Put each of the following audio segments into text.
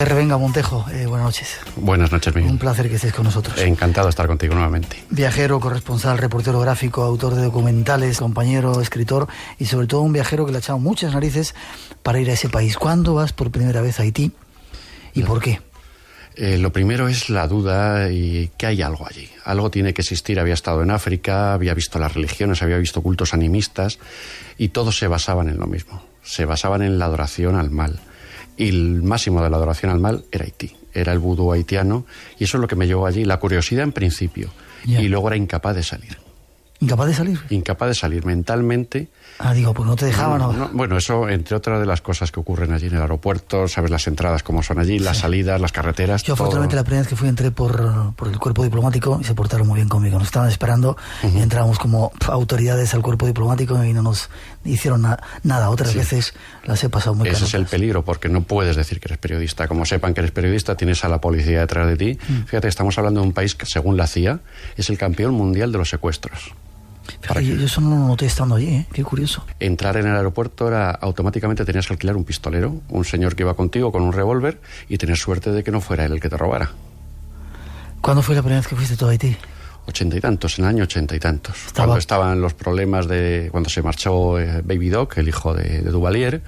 Revenga Montejo, buenas noches. Buenas noches, Miguel. Un placer que estés con nosotros. Encantado de estar contigo nuevamente. Viajero, corresponsal, reportero gráfico, autor de documentales, compañero, escritor y sobre todo un viajero que le ha echado muchas narices para ir a ese país. ¿Cuándo vas por primera vez a Haití y por qué? Lo primero es la duda y que hay algo allí. Algo tiene que existir. Había estado en África, había visto las religiones, había visto cultos animistas y todos se basaban en lo mismo. Se basaban en la adoración al mal. Y el máximo de la adoración al mal era Haití, era el vudú haitiano, y eso es lo que me llevó allí, la curiosidad en principio, y luego era incapaz de salir. ¿Incapaz de salir? Incapaz de salir mentalmente. Ah, digo, pues no te dejaban. No, bueno, eso entre otras de las cosas que ocurren allí en el aeropuerto, sabes las entradas cómo son allí, las salidas, las carreteras. Yo afortunadamente la primera vez que fui entré por el cuerpo diplomático y se portaron muy bien conmigo. Nos estaban esperando y entrábamos como autoridades al cuerpo diplomático y no nos hicieron nada. Otras veces las he pasado muy bien. Ese es el peligro, porque no puedes decir que eres periodista. Como sepan que eres periodista, tienes a la policía detrás de ti. Fíjate, estamos hablando de un país que, según la CIA, es el campeón mundial de los secuestros. Fíjate, yo eso no lo noté estando allí, ¿eh? Qué curioso. Entrar en el aeropuerto era automáticamente tenías que alquilar un pistolero, un señor que iba contigo con un revólver y tener suerte de que no fuera él el que te robara. ¿Cuándo fue la primera vez que fuiste tú a Haití? 80 y tantos, en el año 80 y tantos. Cuando estaban los problemas cuando se marchó Baby Doc, el hijo de Duvalier.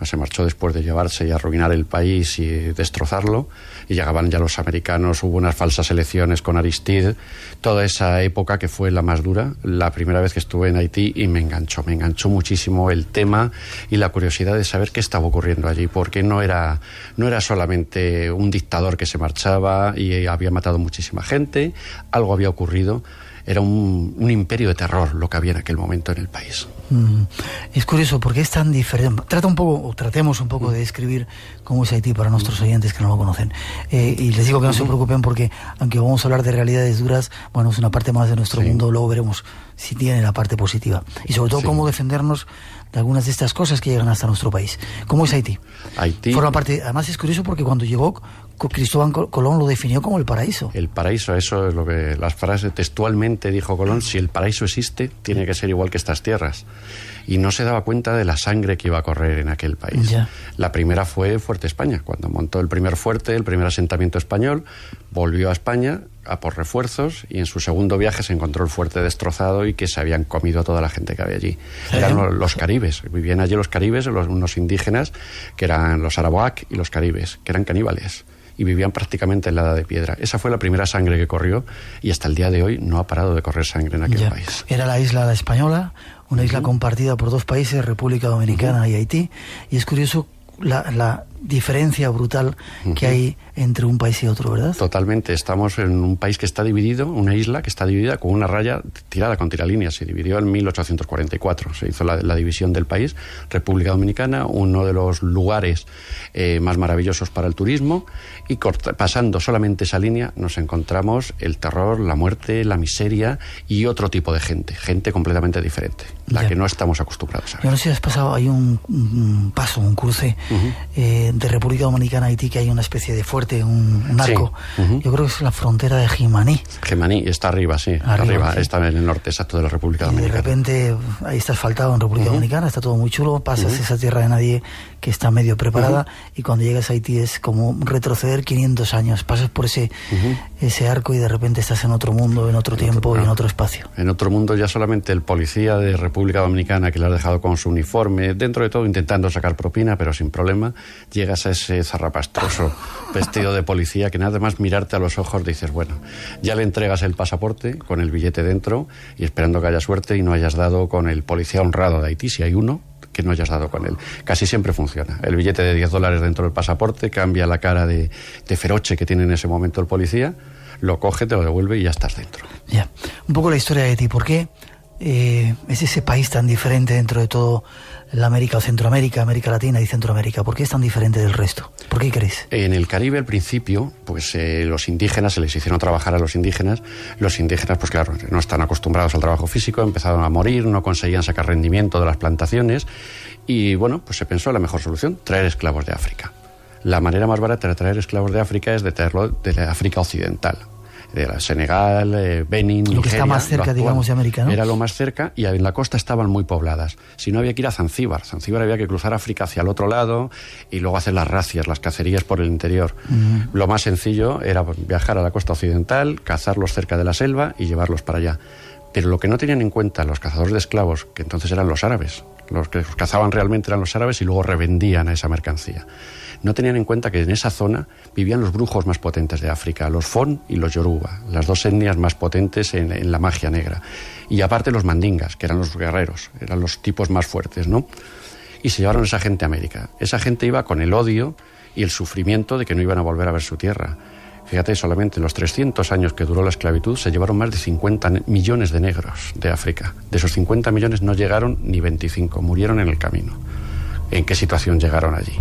Se marchó después de llevarse y arruinar el país y destrozarlo, y llegaban ya los americanos, hubo unas falsas elecciones con Aristide, toda esa época que fue la más dura. La primera vez que estuve en Haití y me enganchó muchísimo el tema y la curiosidad de saber qué estaba ocurriendo allí, porque no era solamente un dictador que se marchaba y había matado muchísima gente, algo había ocurrido. Era un imperio de terror lo que había en aquel momento en el país. Es curioso porque es tan diferente. Tratemos un poco de describir cómo es Haití para nuestros oyentes que no lo conocen. Y les digo que no se preocupen porque, aunque vamos a hablar de realidades duras, bueno, es una parte más de nuestro mundo, luego veremos si tiene la parte positiva. Y sobre todo cómo defendernos de algunas de estas cosas que llegan hasta nuestro país. ¿Cómo es Haití? Haití forma parte. Además es curioso porque cuando llegó, Cristóbal Colón lo definió como el paraíso. El paraíso, eso es lo que las frases textualmente dijo Colón: si el paraíso existe, tiene que ser igual que estas tierras. Y no se daba cuenta de la sangre que iba a correr en aquel país. La primera fue Fuerte España, cuando montó el primer fuerte, el primer asentamiento español, volvió a España a por refuerzos y en su segundo viaje se encontró el fuerte destrozado y que se habían comido a toda la gente que había allí. Eran los caribes, vivían allí los caribes, unos indígenas que eran los Arawak y los caribes, que eran caníbales y vivían prácticamente en la Edad de Piedra. Esa fue la primera sangre que corrió y hasta el día de hoy no ha parado de correr sangre en aquel país. Era la isla española, una isla compartida por dos países, República Dominicana y Haití, y es curioso la diferencia brutal que hay entre un país y otro, ¿verdad? Totalmente. Estamos en un país que está dividido, una isla que está dividida con una raya tirada con tiralíneas. Se dividió en 1844. Se hizo la división del país. República Dominicana, uno de los lugares más maravillosos para el turismo, y pasando solamente esa línea nos encontramos el terror, la muerte, la miseria y otro tipo de gente completamente diferente, la que no estamos acostumbrados a ver. Yo no sé si has pasado, hay un cruce de República Dominicana a Haití, que hay una especie de fuerte, un arco. Yo creo que es la frontera de Jimaní. Jimaní está arriba, arriba, está en el norte exacto de la República Dominicana. Y de repente ahí está asfaltado en República Dominicana, está todo muy chulo, pasas esa tierra de nadie que está medio preparada, y cuando llegas a Haití es como retroceder 500 años, pasas por ese arco y de repente estás en otro mundo, en otro tiempo y en otro espacio. En otro mundo ya solamente el policía de República Dominicana, que le has dejado con su uniforme, dentro de todo intentando sacar propina, pero sin problema, llegas a ese zarrapastroso vestido de policía que nada más mirarte a los ojos dices, bueno, ya le entregas el pasaporte con el billete dentro y esperando que haya suerte y no hayas dado con el policía honrado de Haití, si hay uno, que no hayas dado con él. Casi siempre funciona. El billete de $10 dentro del pasaporte cambia la cara de feroche que tiene en ese momento el policía, lo coge, te lo devuelve y ya estás dentro. Ya. Un poco la historia de Haití. ¿Por qué es ese país tan diferente dentro de todo la América o Centroamérica, América Latina y Centroamérica? ¿Por qué es tan diferente del resto? ¿Por qué crees? En el Caribe al principio, pues los indígenas, se les hicieron trabajar a los indígenas. Los indígenas, pues claro, no están acostumbrados al trabajo físico, empezaron a morir, no conseguían sacar rendimiento de las plantaciones y bueno, pues se pensó la mejor solución, traer esclavos de África. La manera más barata de traer esclavos de África es de traerlo de la África occidental. de Senegal, Benin, lo que Nigeria, está más cerca, digamos, de América, ¿no? Era lo más cerca, y en la costa estaban muy pobladas. Si no, había que ir a Zanzíbar. Zanzíbar había que cruzar África hacia el otro lado y luego hacer las razias, las cacerías por el interior. Lo más sencillo era viajar a la costa occidental, cazarlos cerca de la selva y llevarlos para allá. Pero lo que no tenían en cuenta los cazadores de esclavos, que entonces eran los árabes, los que los cazaban realmente eran los árabes y luego revendían a esa mercancía. No tenían en cuenta que en esa zona vivían los brujos más potentes de África, los Fon y los Yoruba, las dos etnias más potentes en la magia negra. Y aparte los mandingas, que eran los guerreros, eran los tipos más fuertes, ¿no? Y se llevaron a esa gente a América. Esa gente iba con el odio y el sufrimiento de que no iban a volver a ver su tierra. Fíjate, solamente en los 300 años que duró la esclavitud se llevaron más de 50 millones de negros de África. De esos 50 millones no llegaron ni 25, murieron en el camino. ¿En qué situación llegaron allí?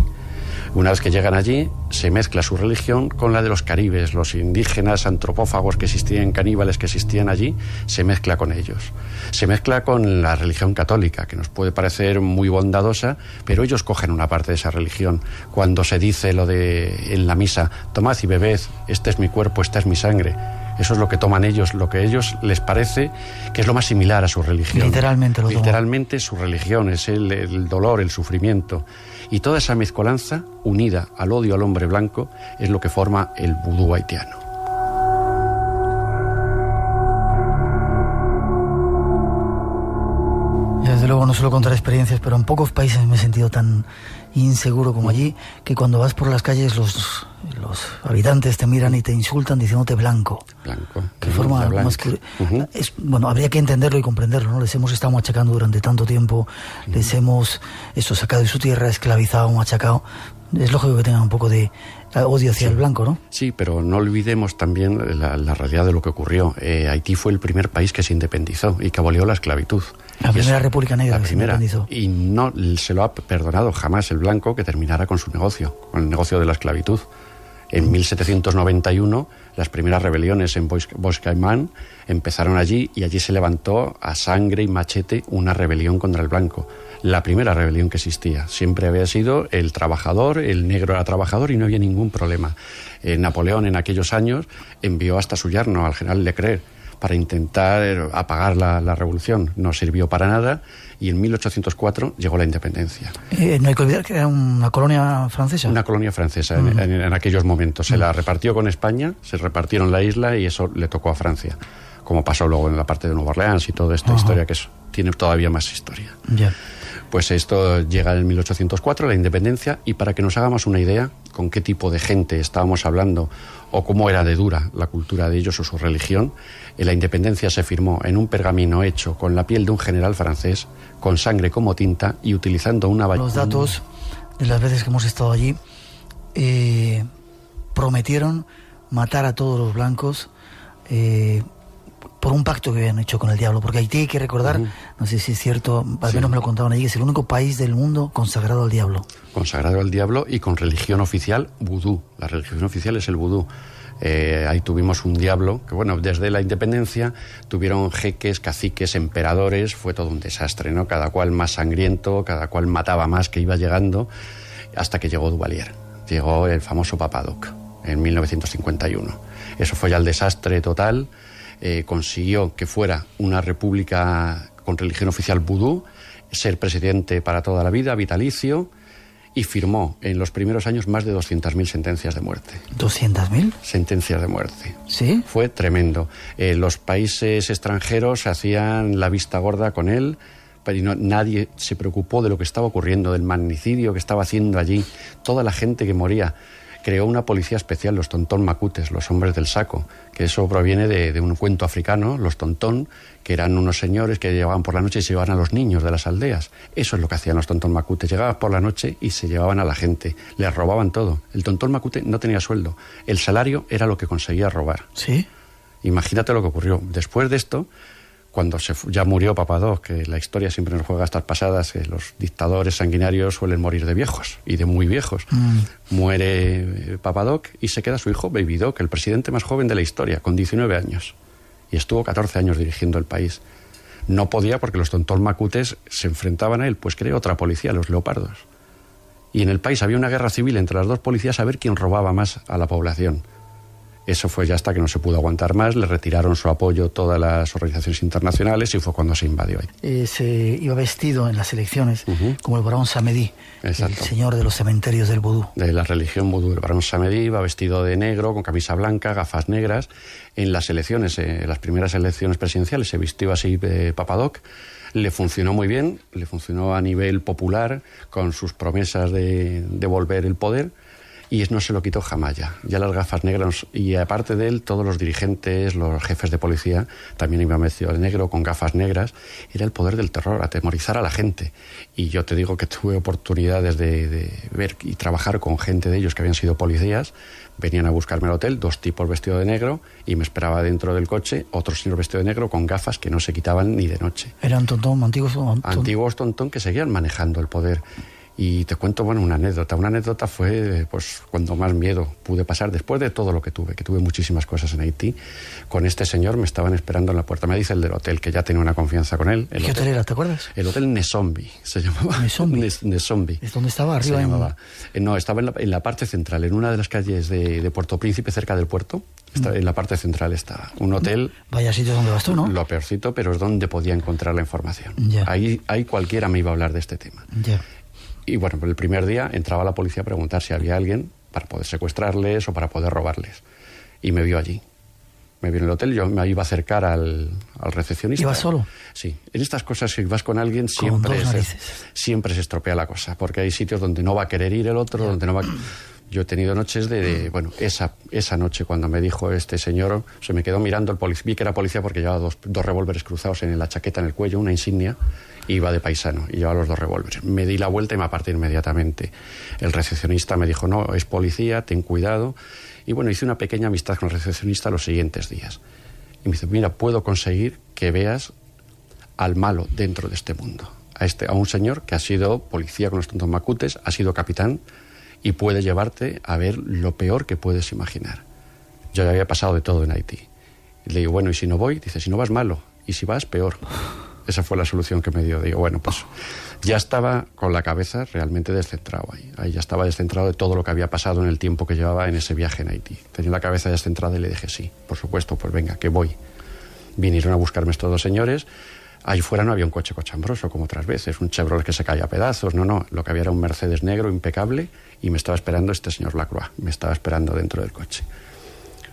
Una vez que llegan allí, se mezcla su religión con la de los caribes, los indígenas antropófagos que existían, caníbales que existían allí, se mezcla con ellos. Se mezcla con la religión católica, que nos puede parecer muy bondadosa, pero ellos cogen una parte de esa religión. Cuando se dice lo de en la misa, tomad y bebed, este es mi cuerpo, esta es mi sangre. Eso es lo que toman ellos, lo que a ellos les parece que es lo más similar a su religión. Literalmente lo toman. Literalmente su religión es el dolor, el sufrimiento. Y toda esa mezcolanza, unida al odio al hombre blanco, es lo que forma el vudú haitiano. Desde luego no suelo contar experiencias, pero en pocos países me he sentido tan inseguro como allí, que cuando vas por las calles los habitantes te miran y te insultan diciéndote blanco. Blanco. Que forma más que... bueno, habría que entenderlo y comprenderlo, ¿no? Les hemos estado machacando durante tanto tiempo, les hemos sacado de su tierra, esclavizado, machacado. Es lógico que tengan un poco de odio hacia el blanco, ¿no? Sí, pero no olvidemos también la realidad de lo que ocurrió. Haití fue el primer país que se independizó y que abolió la esclavitud. La primera República Negra que se independizó. Y no se lo ha perdonado jamás el blanco que terminara con su negocio, con el negocio de la esclavitud. En 1791, las primeras rebeliones en Bois-Caïman empezaron allí, y allí se levantó a sangre y machete una rebelión contra el blanco. La primera rebelión que existía. Siempre había sido el trabajador, el negro era trabajador y no había ningún problema. Napoleón en aquellos años envió hasta su yerno, al general Leclerc, para intentar apagar la revolución. No sirvió para nada, y en 1804 llegó la independencia. No hay que olvidar que era una colonia francesa. Una colonia francesa en aquellos momentos. Se la repartió con España, se repartieron la isla y eso le tocó a Francia, como pasó luego en la parte de Nueva Orleans y toda esta historia que tiene todavía más historia. Pues esto llega en 1804, la independencia, y para que nos hagamos una idea con qué tipo de gente estábamos hablando o cómo era de dura la cultura de ellos o su religión, la independencia se firmó en un pergamino hecho con la piel de un general francés, con sangre como tinta y utilizando una... Los datos de las veces que hemos estado allí prometieron matar a todos los blancos por un pacto que habían hecho con el diablo, porque Haití, hay que recordar, no sé si es cierto, al menos me lo contaban allí, que es el único país del mundo consagrado al diablo. Consagrado al diablo y con religión oficial vudú. La religión oficial es el vudú. Ahí tuvimos un diablo que, bueno, desde la independencia tuvieron jeques, caciques, emperadores, fue todo un desastre, ¿no? Cada cual más sangriento, cada cual mataba más, que iba llegando, hasta que llegó Duvalier. Llegó el famoso Papa Doc en 1951. Eso fue ya el desastre total. Consiguió que fuera una república con religión oficial vudú, ser presidente para toda la vida, vitalicio, y firmó en los primeros años más de 200.000 sentencias de muerte. ¿200.000? Sentencias de muerte. ¿Sí? Fue tremendo. Los países extranjeros hacían la vista gorda con él, pero nadie se preocupó de lo que estaba ocurriendo, del magnicidio que estaba haciendo allí, toda la gente que moría. Creó una policía especial, los tontón macutes, los hombres del saco, que eso proviene de un cuento africano, los tontón, que eran unos señores que llegaban por la noche y se llevaban a los niños de las aldeas. Eso es lo que hacían los tontón macutes, llegaban por la noche y se llevaban a la gente, les robaban todo. El tontón macute no tenía sueldo, el salario era lo que conseguía robar. ¿Sí? Imagínate lo que ocurrió. Después de esto, cuando ya murió Papa Doc, que la historia siempre nos juega estas pasadas, que los dictadores sanguinarios suelen morir de viejos, y de muy viejos. Muere Papa Doc y se queda su hijo Baby Doc, el presidente más joven de la historia, con 19 años. Y estuvo 14 años dirigiendo el país. No podía porque los tontón macutes se enfrentaban a él, pues creó otra policía, los leopardos. Y en el país había una guerra civil entre las dos policías a ver quién robaba más a la población. Eso fue ya hasta que no se pudo aguantar más, le retiraron su apoyo todas las organizaciones internacionales y fue cuando se invadió ahí. Se iba vestido en las elecciones como el barón Samedi, Exacto. El señor de los cementerios del vudú. De la religión vudú. El barón Samedi iba vestido de negro, con camisa blanca, gafas negras. En las elecciones, las primeras elecciones presidenciales, se vistió así Papadoc. Le funcionó muy bien, le funcionó a nivel popular, con sus promesas de devolver el poder. Y no se lo quitó jamás ya las gafas negras, y aparte de él, todos los dirigentes, los jefes de policía, también iban vestidos de negro, con gafas negras. Era el poder del terror, atemorizar a la gente. Y yo te digo que tuve oportunidades de ver y trabajar con gente de ellos que habían sido policías. Venían a buscarme al hotel, 2 tipos vestidos de negro, y me esperaba dentro del coche otro señor vestido de negro con gafas que no se quitaban ni de noche. Eran Antiguos tontón que seguían manejando el poder. Y te cuento, una anécdota. Una anécdota fue, pues, cuando más miedo pude pasar, después de todo lo que tuve muchísimas cosas en Haití. Con este señor me estaban esperando en la puerta. Me dice el del hotel, que ya tenía una confianza con él. ¿Qué hotel era, te acuerdas? El hotel Nesombi se llamaba. ¿Nesombi? ¿Es dónde estaba? ¿Arriba? No, estaba en la parte central, en una de las calles de Puerto Príncipe, cerca del puerto. En la parte central estaba un hotel. Vaya sitio donde vas tú, ¿no? Lo peorcito, pero es donde podía encontrar la información. Ya. Ahí cualquiera me iba a hablar de este tema. Ya. Y bueno, el primer día entraba la policía a preguntar si había alguien para poder secuestrarles o para poder robarles. Y me vio allí. Me vio en el hotel, yo me iba a acercar al recepcionista. ¿Ibas solo? Sí. En estas cosas, si vas con alguien, siempre se estropea la cosa. Porque hay sitios donde no va a querer ir el otro, donde no va... Yo he tenido noches esa noche cuando me dijo este señor, se me quedó mirando el policía, vi que era policía porque llevaba dos revólveres cruzados en la chaqueta, en el cuello, una insignia, y iba de paisano, y llevaba los 2 revólveres. Me di la vuelta y me aparté inmediatamente. El recepcionista me dijo, no, es policía, ten cuidado. Y bueno, hice una pequeña amistad con el recepcionista los siguientes días. Y me dice, mira, puedo conseguir que veas al malo dentro de este mundo. A un señor que ha sido policía con los tontos macutes, ha sido capitán, y puede llevarte a ver lo peor que puedes imaginar. Yo ya había pasado de todo en Haití. Y le digo, bueno, ¿y si no voy? Dice, si no vas, malo. Y si vas, peor. Esa fue la solución que me dio. Digo, bueno, pues ya estaba con la cabeza realmente descentrado ahí. Ahí ya estaba descentrado de todo lo que había pasado en el tiempo que llevaba en ese viaje en Haití. Tenía la cabeza descentrada y le dije, sí, por supuesto, pues venga, que voy. Vinieron a buscarme estos 2 señores. Ahí fuera no había un coche cochambroso como otras veces, un Chevrolet que se caía a pedazos, no, lo que había era un Mercedes negro impecable, y me estaba esperando este señor Lacroix, me estaba esperando dentro del coche.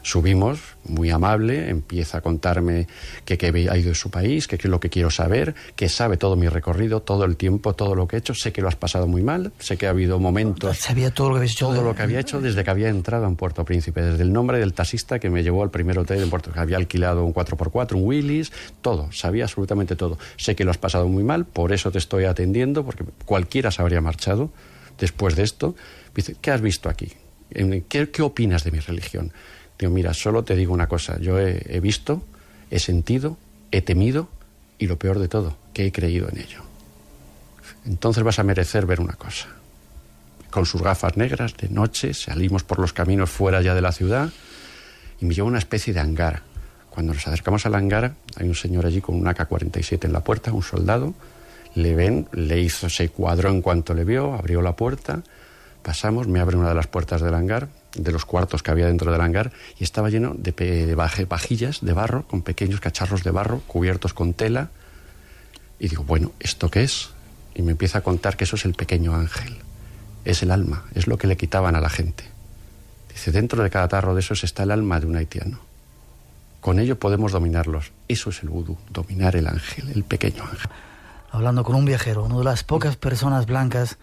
Subimos, muy amable, empieza a contarme que ha ido de su país, que qué es lo que quiero saber, que sabe todo mi recorrido, todo el tiempo, todo lo que he hecho. Sé que lo has pasado muy mal, sé que ha habido momentos... Sabía todo lo que habías hecho. Todo lo que había hecho desde que había entrado en Puerto Príncipe, desde el nombre del taxista que me llevó al primer hotel en Puerto, que había alquilado un 4x4, un Willys, todo, sabía absolutamente todo. Sé que lo has pasado muy mal, por eso te estoy atendiendo, porque cualquiera se habría marchado después de esto. Dice, ¿qué has visto aquí? ¿Qué opinas de mi religión? Digo, mira, solo te digo una cosa, yo he visto, he sentido, he temido y lo peor de todo, que he creído en ello. Entonces vas a merecer ver una cosa. Con sus gafas negras, de noche, salimos por los caminos fuera ya de la ciudad y me lleva una especie de hangar. Cuando nos acercamos al hangar, hay un señor allí con un AK-47 en la puerta, un soldado, le ven, se cuadró en cuanto le vio, abrió la puerta, pasamos, me abre una de las puertas del hangar, de los cuartos que había dentro del hangar, y estaba lleno de vajillas de barro, con pequeños cacharros de barro cubiertos con tela. Y digo, bueno, ¿esto qué es? Y me empieza a contar que eso es el pequeño ángel, es el alma, es lo que le quitaban a la gente. Dice, dentro de cada tarro de esos está el alma de un haitiano. Con ello podemos dominarlos. Eso es el vudú, dominar el ángel, el pequeño ángel. Hablando con un viajero, una de las pocas personas blancas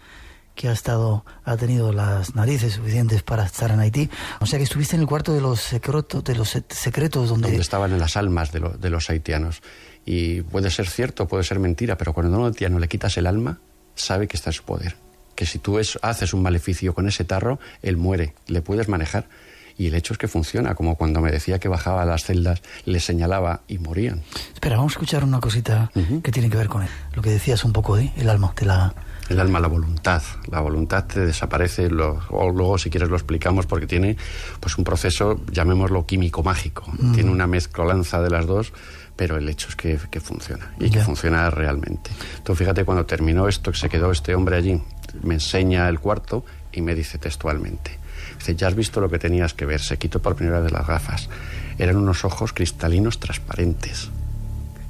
que ha tenido las narices suficientes para estar en Haití. O sea que estuviste en el cuarto de los secretos donde estaban las almas de los haitianos. Y puede ser cierto, puede ser mentira, pero cuando a un haitiano le quitas el alma, sabe que está en su poder. Que si tú haces un maleficio con ese tarro, él muere, le puedes manejar. Y el hecho es que funciona, como cuando me decía que bajaba a las celdas, le señalaba y morían. Espera, vamos a escuchar una cosita que tiene que ver con él. Lo que decías un poco, el alma, El alma, la voluntad te desaparece, o luego si quieres lo explicamos, porque tiene pues un proceso, llamémoslo químico-mágico, tiene una mezcolanza de las dos, pero el hecho es que funciona, y que funciona realmente. Entonces fíjate, cuando terminó esto, que se quedó este hombre allí, me enseña el cuarto y me dice textualmente, Dice, ya has visto lo que tenías que ver. Se quitó por primera vez las gafas. Eran unos ojos cristalinos transparentes.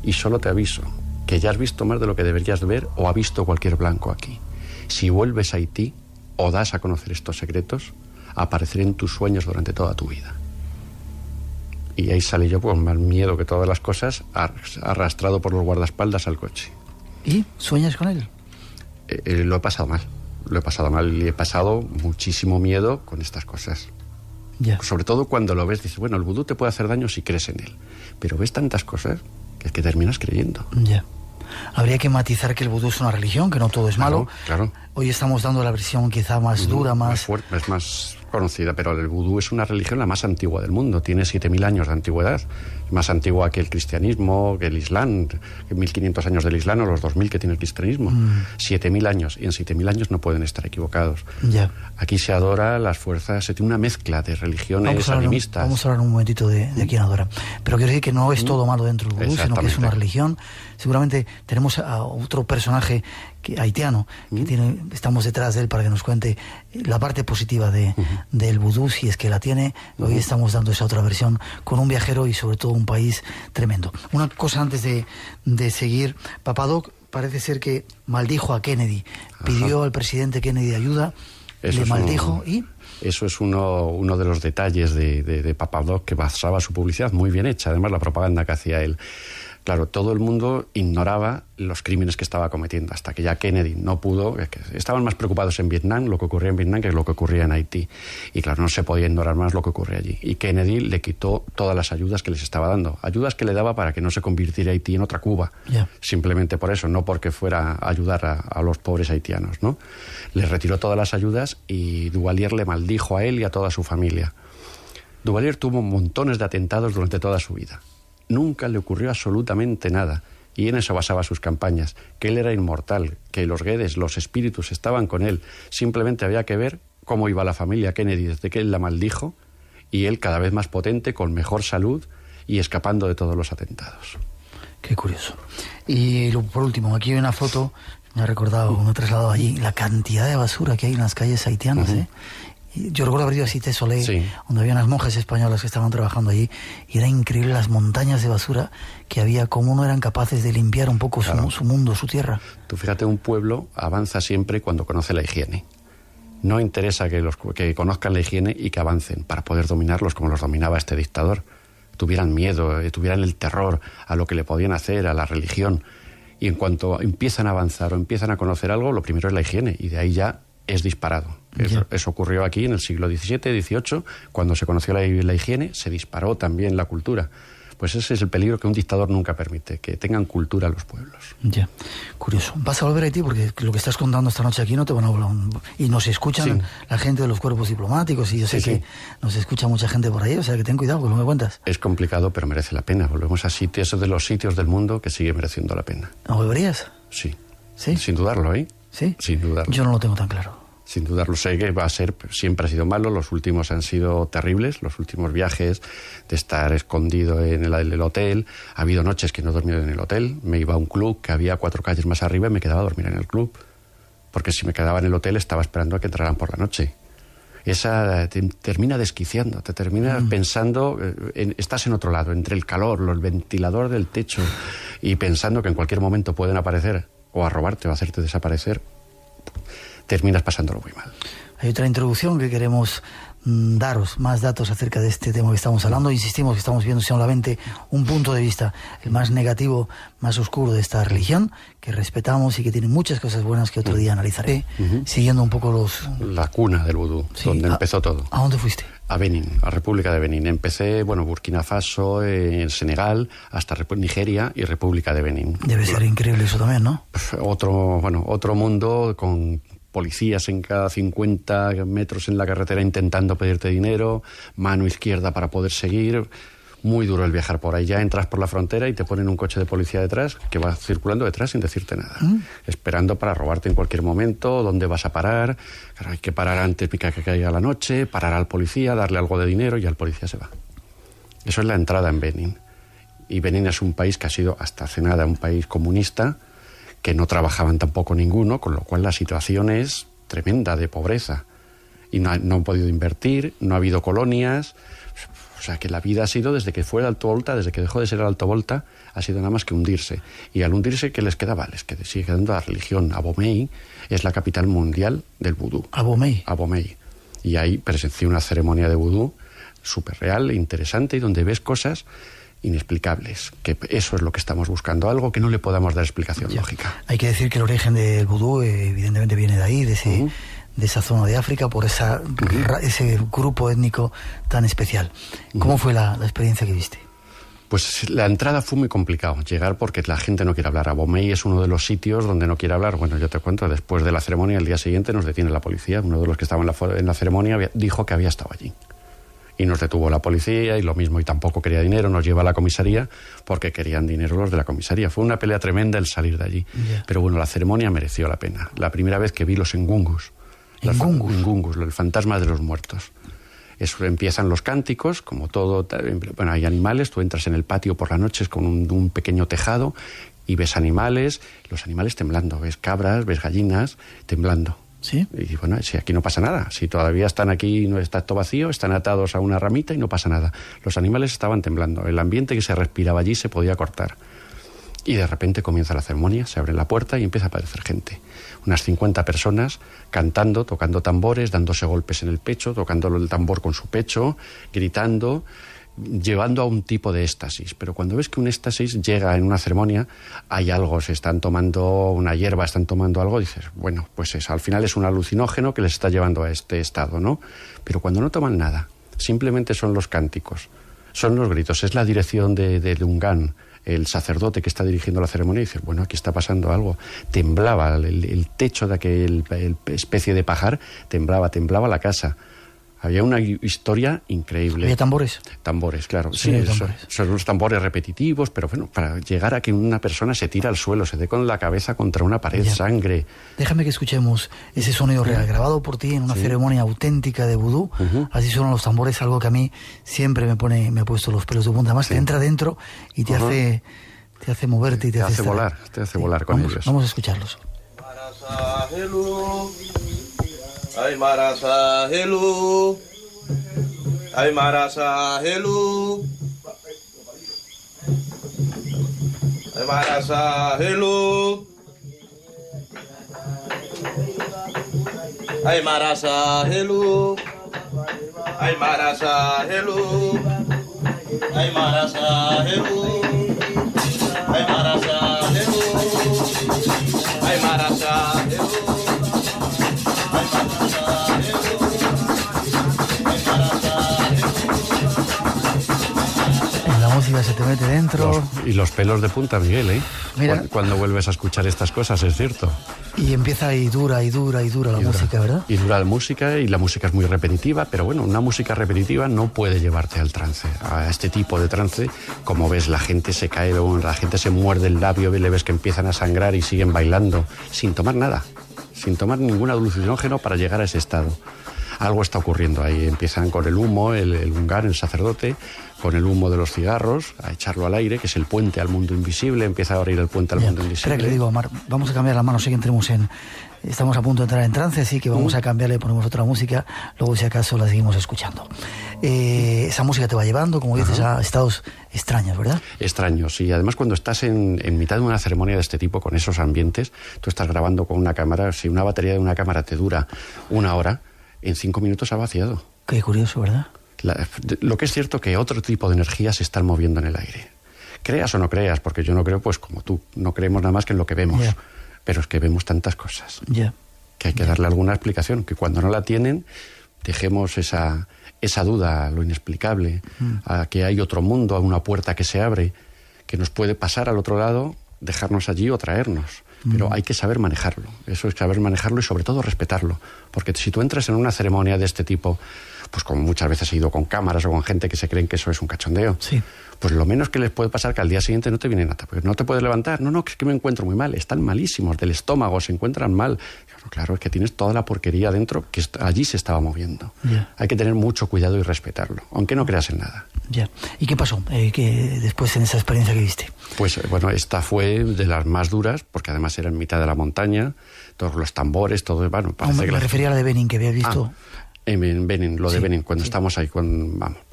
Y solo te aviso, que ya has visto más de lo que deberías ver o ha visto cualquier blanco aquí. Si vuelves a Haití o das a conocer estos secretos, apareceré en tus sueños durante toda tu vida. Y ahí salí yo con más miedo que todas las cosas, arrastrado por los guardaespaldas al coche. ¿Y sueñas con él? Lo he pasado mal. Lo he pasado mal y he pasado muchísimo miedo con estas cosas. Yeah. Sobre todo cuando lo ves, dices, bueno, el vudú te puede hacer daño si crees en él. Pero ves tantas cosas que terminas creyendo. Ya. Yeah. Habría que matizar que el vudú es una religión, que no todo es malo. Claro. Hoy estamos dando la versión quizá más dura, más fuerte, es más conocida, pero el vudú es una religión la más antigua del mundo, tiene 7.000 años de antigüedad, es más antigua que el cristianismo, que el islam, que 1.500 años del islam o los 2.000 que tiene el cristianismo. 7.000 años, y en 7.000 años no pueden estar equivocados. Ya. Aquí se adora las fuerzas, se tiene una mezcla de religiones animistas. Vamos a hablar un momentito de quién adora. Pero quiero decir que no es todo malo dentro del vudú, sino que es una religión. Seguramente tenemos a otro personaje haitiano, que estamos detrás de él para que nos cuente la parte positiva del vudú, si es que la tiene. Hoy estamos dando esa otra versión con un viajero y sobre todo un país tremendo. Una cosa antes de seguir, Papadoc parece ser que maldijo a Kennedy, pidió al presidente Kennedy ayuda, le maldijo y... Eso es uno de los detalles de Papadoc, que basaba su publicidad muy bien hecha, además la propaganda que hacía él. Claro, todo el mundo ignoraba los crímenes que estaba cometiendo, hasta que ya Kennedy no pudo. Estaban más preocupados en Vietnam, lo que ocurría en Vietnam, que lo que ocurría en Haití. Y claro, no se podía ignorar más lo que ocurría allí. Y Kennedy le quitó todas las ayudas que les estaba dando. Ayudas que le daba para que no se convirtiera Haití en otra Cuba. Yeah. Simplemente por eso, no porque fuera a ayudar a los pobres haitianos, ¿no? Les retiró todas las ayudas y Duvalier le maldijo a él y a toda su familia. Duvalier tuvo montones de atentados durante toda su vida. Nunca le ocurrió absolutamente nada, y en eso basaba sus campañas, que él era inmortal, que los Guedes, los espíritus estaban con él. Simplemente había que ver cómo iba la familia Kennedy desde que él la maldijo, y él cada vez más potente, con mejor salud y escapando de todos los atentados. Qué curioso. Y por último, aquí hay una foto, me ha recordado, me he trasladado allí, la cantidad de basura que hay en las calles haitianas, Yo recuerdo haber ido a Cité Soleil, donde había unas monjas españolas que estaban trabajando allí, y era increíble las montañas de basura que había, cómo no eran capaces de limpiar un poco su mundo, su tierra. Tú fíjate, un pueblo avanza siempre cuando conoce la higiene. No interesa que conozcan la higiene y que avancen para poder dominarlos como los dominaba este dictador. Tuvieran miedo, tuvieran el terror a lo que le podían hacer, a la religión. Y en cuanto empiezan a avanzar o empiezan a conocer algo, lo primero es la higiene, y de ahí ya es disparado. Eso ocurrió aquí en el siglo XVII, XVIII, cuando se conoció la higiene, se disparó también la cultura. Pues ese es el peligro que un dictador nunca permite, que tengan cultura los pueblos. Ya, curioso. Vas a volver a Haití porque lo que estás contando esta noche aquí no te van a hablar. Y nos escuchan la gente de los cuerpos diplomáticos, y yo sé que nos escucha mucha gente por ahí, o sea que ten cuidado con lo que cuentas. Es complicado, pero merece la pena. Volvemos a sitios, esos de los sitios del mundo que sigue mereciendo la pena. ¿No volverías? Sí. ¿Sí? Sin dudarlo, ¿eh? ¿Sí? Sin dudarlo. Yo no lo tengo tan claro. Sin dudarlo, sé que va a ser, siempre ha sido malo, los últimos han sido terribles, los últimos viajes de estar escondido en el hotel. Ha habido noches que no he dormido en el hotel, me iba a un club que había 4 calles más arriba y me quedaba a dormir en el club, porque si me quedaba en el hotel estaba esperando a que entraran por la noche. Esa te termina desquiciando, te termina pensando, estás en otro lado, entre el calor, el ventilador del techo, y pensando que en cualquier momento pueden aparecer o a robarte o a hacerte desaparecer. Terminas pasándolo muy mal. Hay otra introducción que queremos daros más datos acerca de este tema que estamos hablando. Insistimos que estamos viendo solamente un punto de vista, el más negativo, más oscuro de esta religión, que respetamos y que tiene muchas cosas buenas que otro día analizaré, siguiendo un poco la cuna del vudú, donde empezó todo. ¿A dónde fuiste? A Benín, a República de Benín. Empecé, Burkina Faso, en Senegal, hasta Nigeria y República de Benín. Debe ser increíble eso también, ¿no? Otro mundo con policías en cada 50 metros en la carretera intentando pedirte dinero, mano izquierda para poder seguir. Muy duro el viajar por ahí. Ya entras por la frontera y te ponen un coche de policía detrás que va circulando detrás sin decirte nada, esperando para robarte en cualquier momento. ¿Dónde vas a parar? Claro, hay que parar antes de que caiga la noche, parar al policía, darle algo de dinero y el policía se va. Eso es la entrada en Benín. Y Benín es un país que ha sido hasta hace nada un país comunista, que no trabajaban tampoco ninguno, con lo cual la situación es tremenda de pobreza. y no han podido invertir, no ha habido colonias. O sea, que la vida ha sido, desde que fue el Alto Volta, desde que dejó de ser el Alto Volta, ha sido nada más que hundirse. Y al hundirse, ¿qué les quedaba? Sigue quedando la religión. Abomey es la capital mundial del vudú. Abomey. Y ahí presencié una ceremonia de vudú súper real, interesante, y donde ves cosas inexplicables, que eso es lo que estamos buscando, algo que no le podamos dar explicación lógica. Hay que decir que el origen del vudú evidentemente viene de ahí, de esa zona de África, por ese grupo étnico tan especial. ¿Cómo fue la experiencia que viste? Pues la entrada fue muy complicado, llegar porque la gente no quiere hablar. Abomey es uno de los sitios donde no quiere hablar. Bueno, yo te cuento, después de la ceremonia, el día siguiente nos detiene la policía. Uno de los que estaba en la ceremonia dijo que había estado allí. Y nos detuvo la policía y lo mismo, y tampoco quería dinero, nos lleva a la comisaría porque querían dinero los de la comisaría. Fue una pelea tremenda el salir de allí. Pero bueno, la ceremonia mereció la pena. La primera vez que vi los ngungus. Ngungus, el fantasma de los muertos. Eso, empiezan los cánticos, como todo. Bueno, hay animales, tú entras en el patio por las noches con un pequeño tejado y ves animales, los animales temblando. Ves cabras, ves gallinas temblando. ¿Sí? Y bueno, si aquí no pasa nada, si todavía están aquí, no está todo vacío, están atados a una ramita y no pasa nada. Los animales estaban temblando, el ambiente que se respiraba allí se podía cortar. Y de repente comienza la ceremonia, se abre la puerta y empieza a aparecer gente. Unas 50 personas cantando, tocando tambores, dándose golpes en el pecho, tocando el tambor con su pecho, gritando, llevando a un tipo de éxtasis. Pero cuando ves que un éxtasis llega en una ceremonia, hay algo, se están tomando una hierba, están tomando algo, dices, bueno, pues al final es un alucinógeno que les está llevando a este estado, ¿no? Pero cuando no toman nada, simplemente son los cánticos, son los gritos, es la dirección de Dungan, el sacerdote que está dirigiendo la ceremonia, y dices, bueno, aquí está pasando algo. Temblaba el techo de aquella especie de pajar, temblaba la casa. Había una historia increíble. ¿Había tambores? Tambores, claro. Sí, tambores. Son unos tambores repetitivos, pero bueno, para llegar a que una persona se tira al suelo, se dé con la cabeza contra una pared, sangre. Déjame que escuchemos ese sonido real, grabado por ti en una ceremonia auténtica de vudú. Así suenan los tambores, algo que a mí siempre me ha puesto los pelos de punta. Además, te entra dentro y te hace moverte y te hace volar. Te hace volar con ellos. Vamos a escucharlos. Ay marasa hello, ay marasa hello, ay marasa hello, ay marasa hello, ay marasa hello, ay marasa hello, ay marasa hello, ay marasa hello. La música se te mete dentro. Y los pelos de punta, Miguel, ¿eh? Mira. Cuando vuelves a escuchar estas cosas, es cierto. Y empieza y dura la música, ¿verdad? Y dura la música, y la música es muy repetitiva, pero bueno, una música repetitiva no puede llevarte al trance, a este tipo de trance. Como ves, la gente se cae, la gente se muerde el labio, le ves que empiezan a sangrar y siguen bailando, sin tomar nada, sin tomar ningún alucinógeno para llegar a ese estado. Algo está ocurriendo ahí. Empiezan con el humo, el Dungan, el sacerdote, con el humo de los cigarros, a echarlo al aire, que es el puente al mundo invisible. Empieza a abrir el puente al mundo invisible. Espera que le digo, Omar, vamos a cambiar la mano, sé que estamos a punto de entrar en trance, así que vamos a cambiarle, ponemos otra música, luego si acaso la seguimos escuchando. Esa música te va llevando, como dices, a estados extraños, ¿verdad? Extraños, sí. Además, cuando estás en mitad de una ceremonia de este tipo, con esos ambientes, tú estás grabando con una cámara, si una batería de una cámara te dura 1 hora, en 5 minutos ha vaciado. Qué curioso, ¿verdad? Lo que es cierto que otro tipo de energías se están moviendo en el aire. Creas o no creas, porque yo no creo, pues como tú, no creemos nada más que en lo que vemos. Pero es que vemos tantas cosas que hay que darle alguna explicación, que cuando no la tienen, dejemos esa duda a lo inexplicable, a que hay otro mundo, a una puerta que se abre, que nos puede pasar al otro lado, dejarnos allí o traernos. Pero hay que saber manejarlo, eso es saber manejarlo y sobre todo respetarlo, porque si tú entras en una ceremonia de este tipo, pues como muchas veces he ido con cámaras o con gente que se creen que eso es un cachondeo, pues lo menos que les puede pasar que al día siguiente no te viene nada, porque no te puedes levantar, no, que es que me encuentro muy mal, están malísimos del estómago, se encuentran mal. Claro, es que tienes toda la porquería dentro que allí se estaba moviendo. Hay que tener mucho cuidado y respetarlo, aunque no creas en nada. ¿Y qué pasó después en esa experiencia que viste? Pues bueno, esta fue de las más duras, porque además era en mitad de la montaña, todos los tambores, todo, bueno, parece que me refería a la de Benin, que había visto. En Benin, lo de Benin, cuando estamos ahí,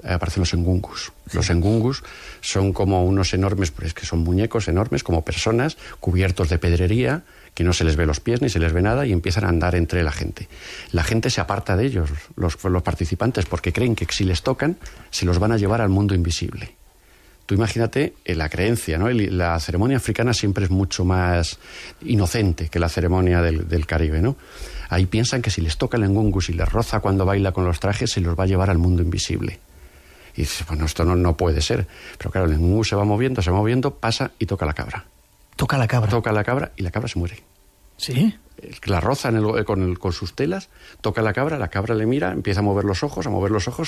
aparecen los engungus. Sí. Los engungus son como unos enormes, pues es que son muñecos enormes, como personas, cubiertos de pedrería, que no se les ve los pies ni se les ve nada, y empiezan a andar entre la gente. La gente se aparta de ellos, los participantes, porque creen que si les tocan, se los van a llevar al mundo invisible. Tú imagínate la creencia, ¿no? La ceremonia africana siempre es mucho más inocente que la ceremonia del Caribe, ¿no? Ahí piensan que si les toca el engungu, si les roza cuando baila con los trajes, se los va a llevar al mundo invisible. Y dices, bueno, esto no puede ser. Pero claro, el engungu se va moviendo, pasa y toca la cabra. Toca la cabra. Toca la cabra y la cabra se muere. ¿Sí? La roza con sus telas, toca la cabra le mira, empieza a mover los ojos,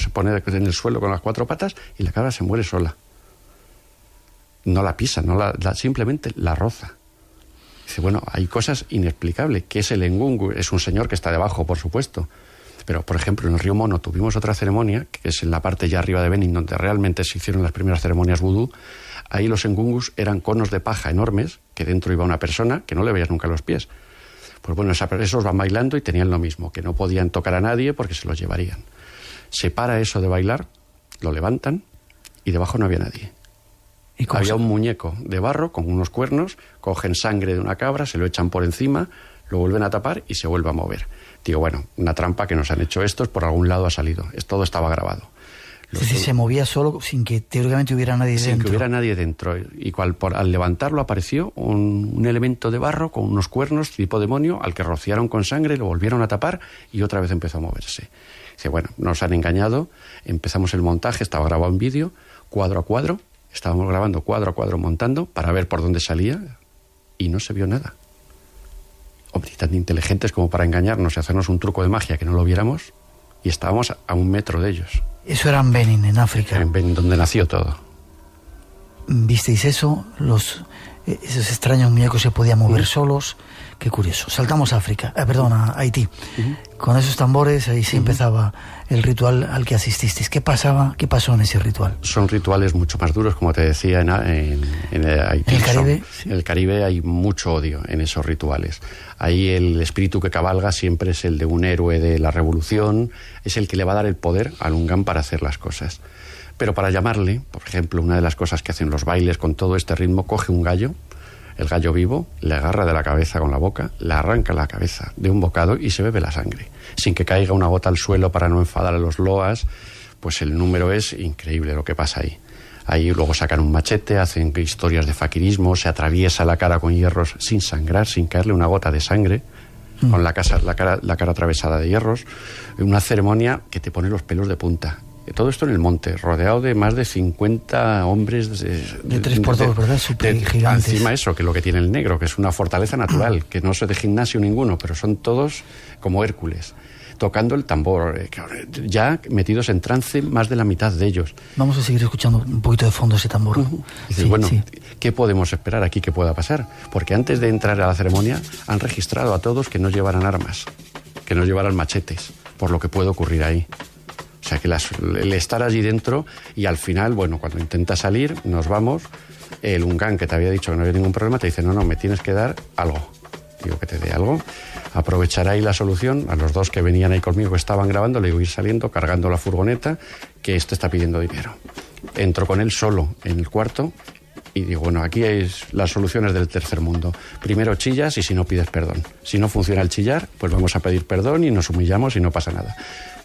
se pone en el suelo con las 4 patas y la cabra se muere sola. No la pisa, simplemente la roza. Dice, bueno, hay cosas inexplicables. ¿Qué es el engungu? Es un señor que está debajo, por supuesto. Pero, por ejemplo, en el río Mono tuvimos otra ceremonia, que es en la parte ya arriba de Benin, donde realmente se hicieron las primeras ceremonias vudú. Ahí los engungus eran conos de paja enormes, que dentro iba una persona, que no le veías nunca los pies. Pues bueno, esos van bailando y tenían lo mismo, que no podían tocar a nadie porque se los llevarían. Se para eso de bailar, lo levantan y debajo no había nadie. Había un muñeco de barro con unos cuernos, cogen sangre de una cabra, se lo echan por encima, lo vuelven a tapar y se vuelve a mover. Digo, bueno, una trampa que nos han hecho estos, por algún lado ha salido. Todo estaba grabado. Se movía solo sin que teóricamente hubiera nadie dentro. Sin que hubiera nadie dentro. Y al levantarlo apareció un elemento de barro con unos cuernos tipo demonio al que rociaron con sangre, lo volvieron a tapar y otra vez empezó a moverse. Dice, bueno, nos han engañado, empezamos el montaje, estaba grabado en vídeo, cuadro a cuadro. Estábamos grabando cuadro a cuadro, montando, para ver por dónde salía, y no se vio nada. Hombre, tan inteligentes como para engañarnos y hacernos un truco de magia que no lo viéramos, y estábamos a 1 metro de ellos. Eso era en Benin, en África. En Benin, donde nació todo. ¿Visteis eso? Esos extraños muñecos se podían mover solos. Qué curioso. Saltamos a África, a Haití. Con esos tambores, ahí sí empezaba el ritual al que asististeis. ¿Qué pasó en ese ritual? Son rituales mucho más duros, como te decía, en Haití. ¿En el Caribe? En el Caribe hay mucho odio en esos rituales. Ahí el espíritu que cabalga siempre es el de un héroe de la revolución, es el que le va a dar el poder al Ungán para hacer las cosas. Pero para llamarle, por ejemplo, una de las cosas que hacen los bailes con todo este ritmo, coge un gallo, el gallo vivo, le agarra de la cabeza con la boca, le arranca la cabeza de un bocado y se bebe la sangre, sin que caiga una gota al suelo para no enfadar a los loas. Pues el número es increíble lo que pasa ahí. Ahí luego sacan un machete, hacen historias de faquirismo, se atraviesa la cara con hierros sin sangrar, sin caerle una gota de sangre, con la cara atravesada de hierros. Una ceremonia que te pone los pelos de punta. Todo esto en el monte, rodeado de más de 50 hombres de 3x2, ¿verdad? Súper gigantes. Encima eso, que lo que tiene el negro, que es una fortaleza natural, que no es de gimnasio ninguno, pero son todos como Hércules, tocando el tambor, ya metidos en trance más de la mitad de ellos. Vamos a seguir escuchando un poquito de fondo ese tambor. Dices, ¿qué podemos esperar aquí que pueda pasar? Porque antes de entrar a la ceremonia han registrado a todos que no llevaran armas, que no llevaran machetes, por lo que puede ocurrir ahí. O sea, que el estar allí dentro y al final, bueno, cuando intenta salir, nos vamos, el Ungán, que te había dicho que no había ningún problema, te dice, no, me tienes que dar algo. Digo, que te dé algo. Aprovechará ahí la solución. A los 2 que venían ahí conmigo, que estaban grabando, le digo, ir saliendo, cargando la furgoneta, que este está pidiendo dinero. Entro con él solo en el cuarto y digo, bueno, aquí es las soluciones del tercer mundo. Primero chillas y si no pides perdón. Si no funciona el chillar, pues vamos a pedir perdón y nos humillamos y no pasa nada.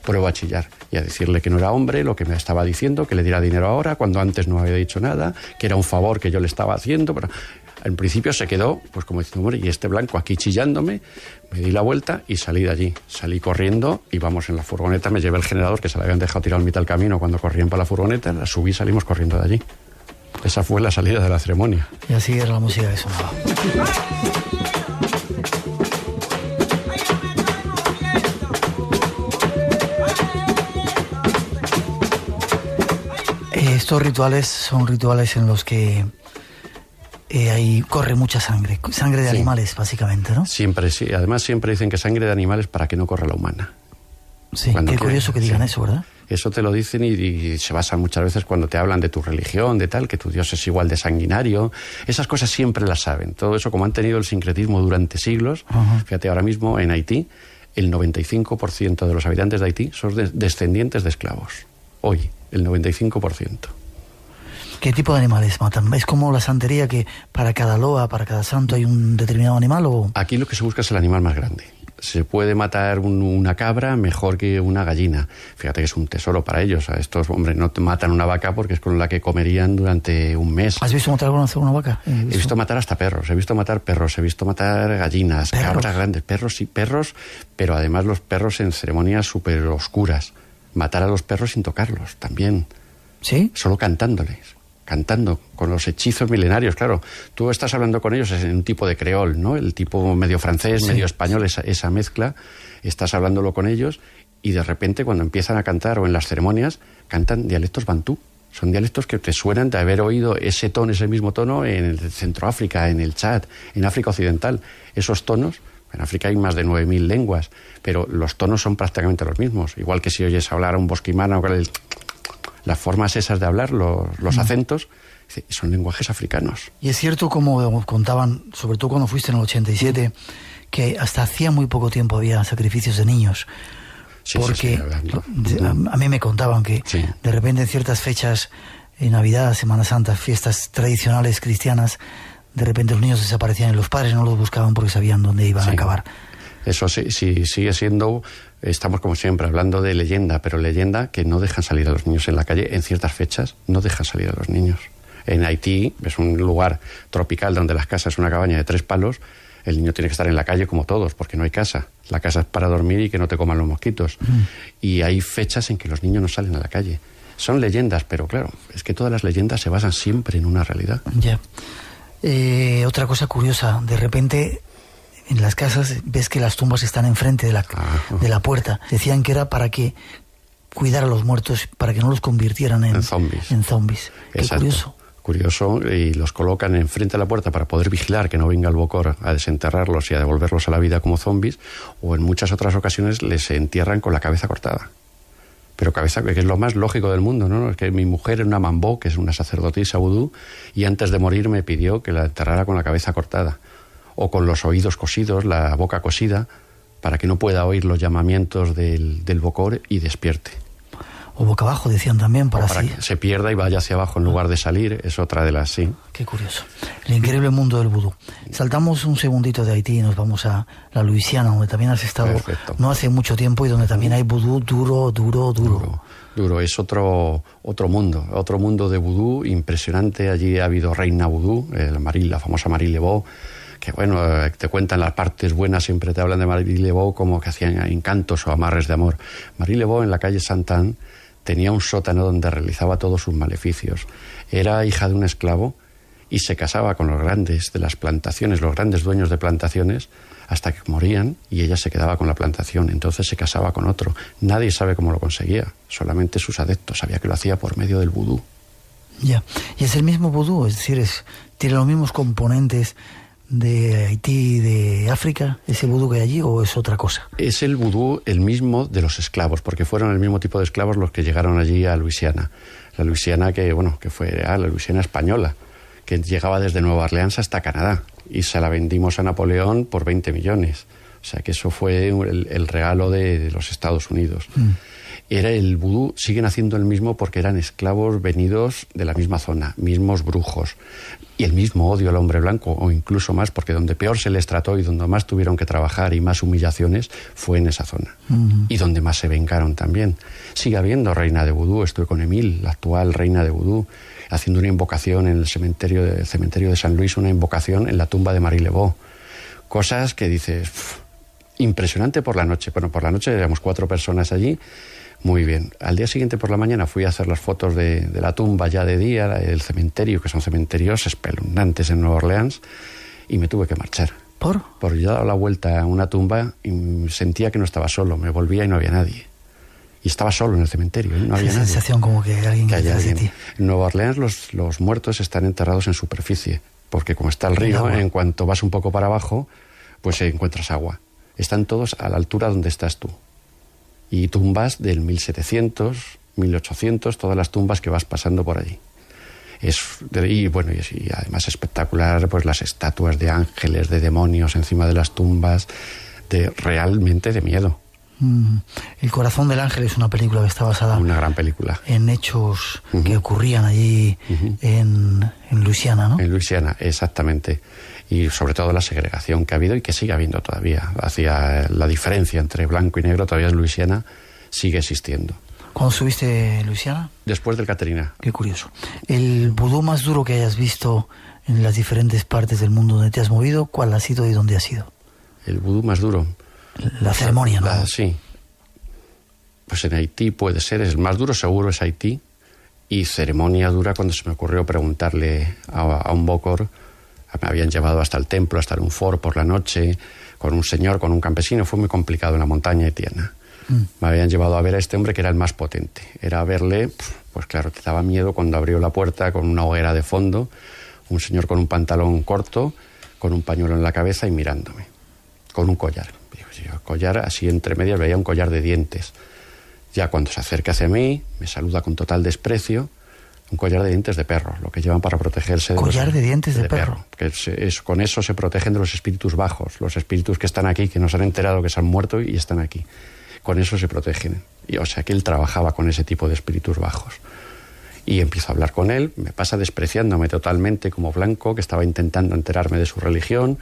Pruebo a chillar y a decirle que no era hombre, lo que me estaba diciendo, que le diera dinero ahora, cuando antes no había dicho nada, que era un favor que yo le estaba haciendo, pero en principio se quedó, pues como diciendo, hombre, y este blanco aquí chillándome, me di la vuelta y salí de allí. Salí corriendo y vamos en la furgoneta, me llevé el generador que se le habían dejado tirado en mitad del camino cuando corrían para la furgoneta, la subí y salimos corriendo de allí. Esa fue la salida de la ceremonia. Y así era la música que sonaba. Estos rituales son rituales en los que ahí corre mucha sangre de animales, básicamente, ¿no? Siempre, sí. Además, siempre dicen que sangre de animales para que no corra la humana. Sí, qué curioso que digan eso, ¿verdad? Eso te lo dicen y se basan muchas veces cuando te hablan de tu religión, de tal, que tu Dios es igual de sanguinario. Esas cosas siempre las saben. Todo eso, como han tenido el sincretismo durante siglos. Fíjate, ahora mismo en Haití, el 95% de los habitantes de Haití son descendientes de esclavos. Hoy, el 95%. ¿Qué tipo de animales matan? ¿Es como la santería que para cada loa, para cada santo hay un determinado animal? ¿O? Aquí lo que se busca es el animal más grande. Se puede matar una cabra mejor que una gallina. Fíjate que es un tesoro para ellos. A estos, hombre, no te matan una vaca porque es con la que comerían durante un mes. ¿Has visto matar alguna vez una vaca? He visto matar hasta perros, he visto matar gallinas, ¿perros? Cabras grandes, perros, pero además los perros en ceremonias súper oscuras. Matar a los perros sin tocarlos, también. ¿Sí? Solo cantándoles. Cantando, con los hechizos milenarios, claro. Tú estás hablando con ellos en un tipo de creol, ¿no? El tipo medio francés, sí, medio español, esa mezcla. Estás hablándolo con ellos y de repente cuando empiezan a cantar o en las ceremonias, cantan dialectos bantú. Son dialectos que te suenan de haber oído ese mismo tono en el Centroáfrica, en el Chad, en África Occidental. Esos tonos, en África hay más de 9.000 lenguas, pero los tonos son prácticamente los mismos. Igual que si oyes hablar a un bosquimano, las formas esas de hablar, los acentos, son lenguajes africanos. Y es cierto, como contaban, sobre todo cuando fuiste en el 87, que hasta hacía muy poco tiempo había sacrificios de niños. Sí, porque sí, a mí me contaban que sí, de repente en ciertas fechas, en Navidad, Semana Santa, fiestas tradicionales cristianas, de repente los niños desaparecían y los padres no los buscaban porque sabían dónde iban a acabar. Eso sí, sigue siendo, estamos como siempre hablando de leyenda, pero leyenda que no dejan salir a los niños en la calle en ciertas fechas, no dejan salir a los niños. En Haití es un lugar tropical donde las casas es una cabaña de 3 palos, el niño tiene que estar en la calle como todos, porque no hay casa. La casa es para dormir y que no te coman los mosquitos. Y hay fechas en que los niños no salen a la calle. Son leyendas, pero claro, es que todas las leyendas se basan siempre en una realidad. Ya. Otra cosa curiosa, de repente en las casas ves que las tumbas están enfrente de la puerta. Decían que era para que cuidar a los muertos, para que no los convirtieran en zombies. Qué Exacto. Curioso, y los colocan enfrente de la puerta para poder vigilar que no venga el Bokor a desenterrarlos y a devolverlos a la vida como zombies, o en muchas otras ocasiones les entierran con la cabeza cortada. Pero cabeza, que es lo más lógico del mundo, ¿no? Es que mi mujer era una mambó, que es una sacerdotisa vudú, y antes de morir me pidió que la enterrara con la cabeza cortada, o con los oídos cosidos, la boca cosida, para que no pueda oír los llamamientos del Bokor y despierte. O boca abajo, decían también, para así que se pierda y vaya hacia abajo en lugar de salir. Es otra de las, sí. Qué curioso. El increíble mundo del vudú. Saltamos un segundito de Haití y nos vamos a la Luisiana, donde también has estado. Perfecto. No hace mucho tiempo, y donde también hay vudú duro. Es otro mundo de vudú impresionante. Allí ha habido reina vudú, la famosa Marie Laveau, que bueno, te cuentan las partes buenas, siempre te hablan de Marie Laveau como que hacían encantos o amarres de amor. Marie Laveau en la calle Saint-Anne tenía un sótano donde realizaba todos sus maleficios. Era hija de un esclavo y se casaba con los grandes de las plantaciones, los grandes dueños de plantaciones, hasta que morían y ella se quedaba con la plantación. Entonces se casaba con otro. Nadie sabe cómo lo conseguía, solamente sus adeptos. Sabía que lo hacía por medio del vudú. Ya, y es el mismo vudú, es decir, tiene los mismos componentes de Haití y de África, ese vudú que hay allí, o es otra cosa? Es el vudú el mismo de los esclavos, porque fueron el mismo tipo de esclavos los que llegaron allí a Luisiana. La Luisiana que fue la Luisiana española, que llegaba desde Nueva Orleans hasta Canadá, y se la vendimos a Napoleón por 20 millones. O sea que eso fue el regalo de los Estados Unidos. Era el vudú, siguen haciendo el mismo porque eran esclavos venidos de la misma zona, mismos brujos, y el mismo odio al hombre blanco, o incluso más, porque donde peor se les trató y donde más tuvieron que trabajar y más humillaciones fue en esa zona. Y donde más se vengaron también. Sigue habiendo reina de vudú. Estuve con Emil, la actual reina de vudú, haciendo una invocación en el cementerio de San Luis, una invocación en la tumba de Marie Laveau. Cosas que dices, impresionante por la noche. Bueno, por la noche éramos 4 personas allí. Muy bien. Al día siguiente por la mañana fui a hacer las fotos de la tumba ya de día, el cementerio, que son cementerios espeluznantes en Nueva Orleans, y me tuve que marchar. ¿Por? Porque yo daba la vuelta a una tumba y sentía que no estaba solo, me volvía y no había nadie. Y estaba solo en el cementerio, no había nadie. Sensación como que alguien que detrás de ti. En Nueva Orleans los muertos están enterrados en superficie, porque como está el río, en cuanto vas un poco para abajo, pues encuentras agua. Están todos a la altura donde estás tú. Y tumbas del 1700, 1800, todas las tumbas que vas pasando por allí. Y además espectacular, pues las estatuas de ángeles, de demonios encima de las tumbas. realmente de miedo. El corazón del ángel es una película que está basada... Una gran película. En hechos que ocurrían allí en Luisiana, ¿no? En Luisiana, exactamente. Y sobre todo la segregación que ha habido y que sigue habiendo todavía. Hacia la diferencia entre blanco y negro todavía en Luisiana sigue existiendo. ¿Cuándo estuviste en Luisiana? Después del Katrina. Qué curioso. ¿El vudú más duro que hayas visto en las diferentes partes del mundo donde te has movido, cuál ha sido y dónde ha sido? El vudú más duro. La ceremonia, ¿no? Sí. Pues en Haití puede ser, el más duro seguro es Haití. Y ceremonia dura cuando se me ocurrió preguntarle a un bokor. Me habían llevado hasta el templo, hasta un fort por la noche, con un señor, con un campesino. Fue muy complicado en la montaña haitiana. Me habían llevado a ver a este hombre que era el más potente. Era verle, pues claro, te daba miedo cuando abrió la puerta con una hoguera de fondo, un señor con un pantalón corto, con un pañuelo en la cabeza y mirándome, con un collar. Collar así entre medias, veía un collar de dientes. Ya cuando se acerca hacia mí, me saluda con total desprecio. Un collar de dientes de perro, lo que llevan para protegerse de collar de dientes de perro. Que con eso se protegen de los espíritus bajos, los espíritus que están aquí, que nos han enterado que se han muerto y están aquí. Con eso se protegen. Y, o sea que él trabajaba con ese tipo de espíritus bajos. Y empiezo a hablar con él, me pasa despreciándome totalmente como blanco, que estaba intentando enterarme de su religión.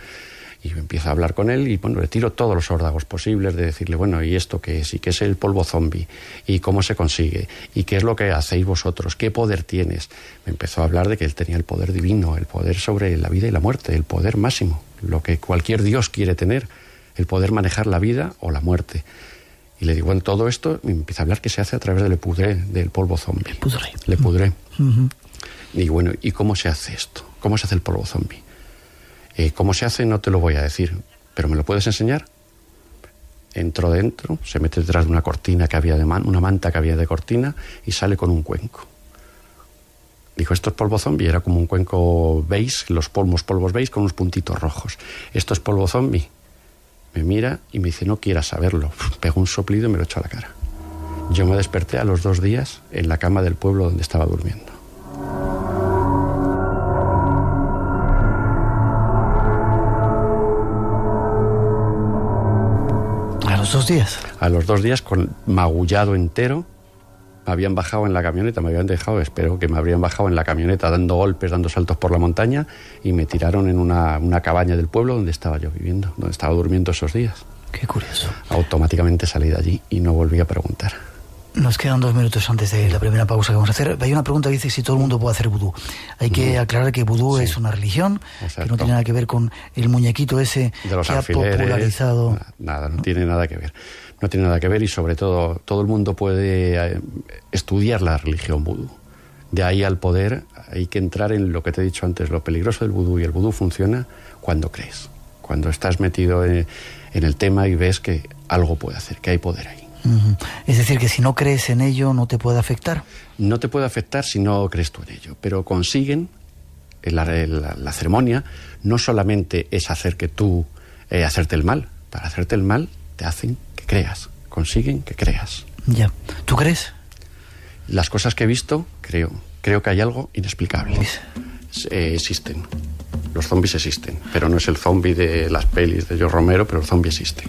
Y empiezo a hablar con él y bueno, le tiro todos los órdagos posibles de decirle, bueno, ¿y esto qué es? ¿Y qué es el polvo zombie? ¿Y cómo se consigue? ¿Y qué es lo que hacéis vosotros? ¿Qué poder tienes? Me empezó a hablar de que él tenía el poder divino, el poder sobre la vida y la muerte, el poder máximo, lo que cualquier dios quiere tener, el poder manejar la vida o la muerte. Y le digo, bueno, todo esto me empieza a hablar que se hace a través del lepudré, del polvo zombie. Lepudré. Y digo, bueno, ¿y cómo se hace esto? ¿Cómo se hace el polvo zombie? ¿Cómo se hace? No te lo voy a decir, pero ¿me lo puedes enseñar? Entró dentro, se mete detrás de una cortina que había una manta que había de cortina y sale con un cuenco. Dijo, esto es polvo zombie, era como un cuenco beige, los polvos beige con unos puntitos rojos. ¿Esto es polvo zombie? Me mira y me dice, no quieras saberlo. Pegó un soplido y me lo echó a la cara. Yo me desperté a los 2 días en la cama del pueblo donde estaba durmiendo. ¿A los 2 días? A los 2 días, magullado entero, me habían bajado en la camioneta, me habían dejado, espero que me habrían bajado en la camioneta dando golpes, dando saltos por la montaña y me tiraron en una cabaña del pueblo donde estaba yo viviendo, donde estaba durmiendo esos días. Qué curioso. Automáticamente salí de allí y no volví a preguntar. Nos quedan 2 minutos antes de la primera pausa que vamos a hacer. Hay una pregunta que dice si todo el mundo puede hacer vudú. Hay que aclarar que vudú es una religión, que no tiene nada que ver con el muñequito ese de los que alfileres, ha popularizado. Nada, no tiene nada que ver. No tiene nada que ver y sobre todo el mundo puede estudiar la religión vudú. De ahí al poder hay que entrar en lo que te he dicho antes, lo peligroso del vudú. Y el vudú funciona cuando crees, cuando estás metido en el tema y ves que algo puede hacer, que hay poder ahí. Es decir, que si no crees en ello no te puede afectar. No te puede afectar si no crees tú en ello, pero consiguen, la ceremonia no solamente es hacer que tú, hacerte el mal. Para hacerte el mal te hacen que creas, consiguen que creas. Ya. ¿Tú crees? Las cosas que he visto, creo que hay algo inexplicable. Existen. Los zombies existen, pero no es el zombie de las pelis de George Romero, pero el zombie existe.